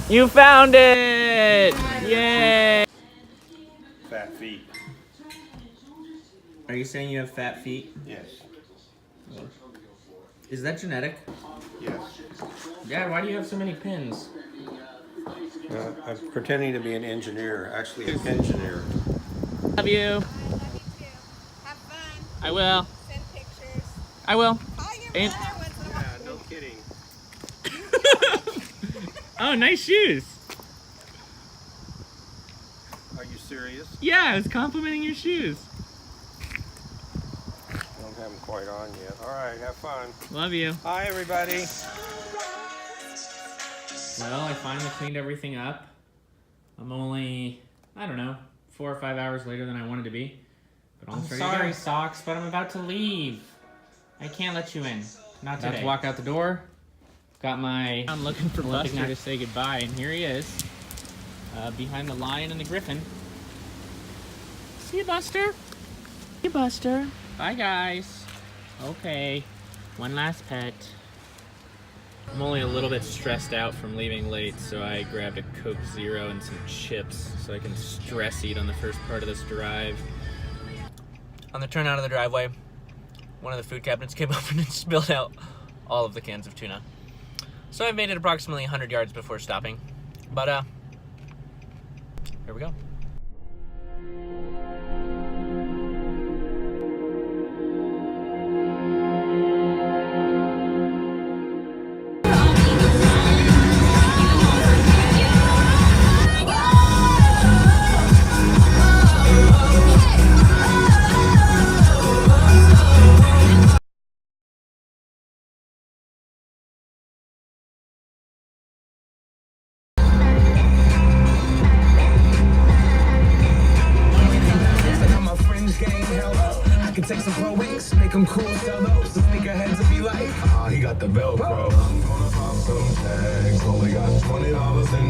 You found it! Yay! Fat feet. Are you saying you have fat feet? Yes. Is that genetic? Yes. Dad, why do you have so many pins? I'm pretending to be an engineer, actually an engineer. Love you. I love you too. Have fun. I will. Send pictures. I will. Call your And- mother once in a while. Yeah, no kidding. Oh, nice shoes. Are you serious? Yeah, I was complimenting your shoes. I don't have them quite on yet. All right, have fun. Love you. Hi, everybody. Well, I finally cleaned everything up. I'm only, I don't know, 4 or 5 hours later than I wanted to be. But I'm sorry, Socks, but I'm about to leave. I can't let you in. Not today. About to walk out the door. Got my... I'm looking for Buster to say goodbye, and here he is. Behind the lion and the griffin. See you, Buster. See you, Buster. Bye, guys. Okay. One last pet. I'm only a little bit stressed out from leaving late, so I grabbed a Coke Zero and some chips so I can stress eat on the first part of this drive. On the turn out of the driveway, one of the food cabinets came open and spilled out all of the cans of tuna. So I made it approximately 100 yards before stopping, but here we go. Take some pro wings, make them cool, sell those. The sneakerheads will be like, he got the Velcro. I'm gonna pop some tags, only got $20 in